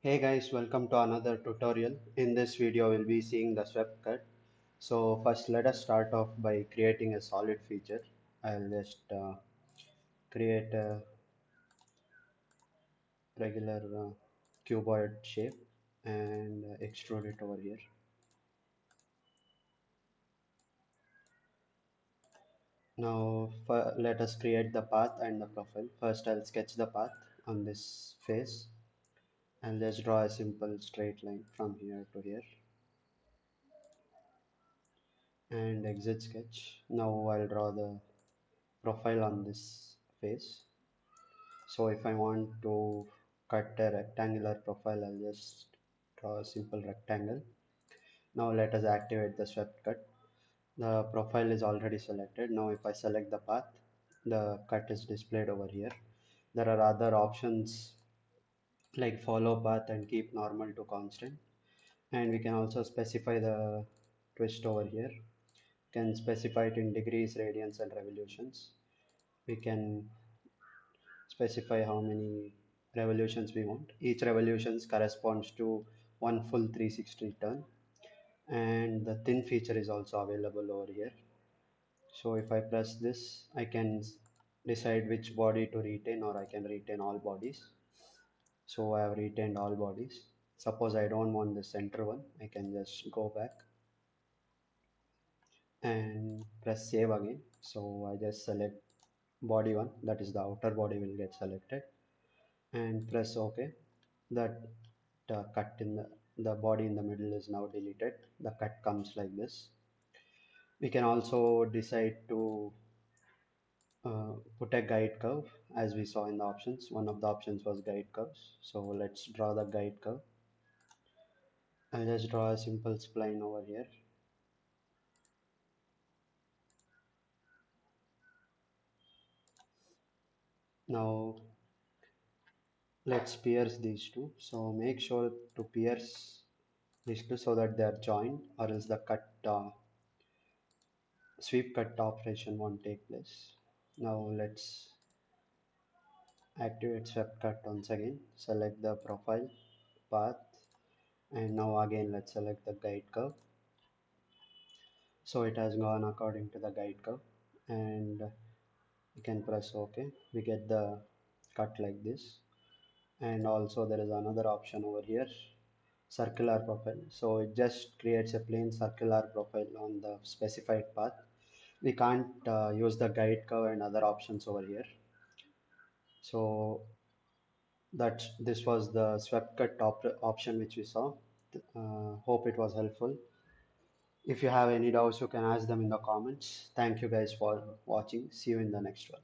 Hey guys, welcome to another tutorial. In this video, we'll be seeing the swept cut. So first, let us start off by creating a solid feature. I'll just create a regular cuboid shape and extrude it over here. Now, let us create the path and the profile. First, I'll sketch the path on this face. I'll just draw a simple straight line from here to here and exit sketch. Now, I'll draw the profile on this face. So if I want to cut a rectangular profile, I'll just draw a simple rectangle. Now let us activate the swept cut. The profile is already selected. Now if I select the path, the cut is displayed over here. There are other options like follow path and keep normal to constant. And we can also specify the twist over here. Can specify it in degrees, radians and revolutions. We can specify how many revolutions we want. Each revolution corresponds to one full 360 turn, and the thin feature is also available over here. So if I press this, I can decide which body to retain, or I can retain all bodies. So I have retained all bodies. Suppose I don't want the center one, I can just go back and press save again. So I just select body one, that is the outer body will get selected, and press OK. That cut in the body in the middle is now deleted. The cut comes like this. We can also decide to put a guide curve as we saw in the options. One of the options was guide curves. So let's draw the guide curve. I'll just draw a simple spline over here. Now let's pierce these two. So make sure to pierce these two so that they are joined, or else the cut sweep cut operation won't take place. Now let's activate swept cut once again. Select the profile path, and now again let's select the guide curve. So it has gone according to the guide curve, and we can press OK. We get the cut like this. And also there is another option over here, circular profile. So it just creates a plain circular profile on the specified path. We can't use the guide curve and other options over here. So that this was the swept cut option which we saw. Hope it was helpful. If you have any doubts, you can ask them in the comments. Thank you guys for watching. See you in the next one.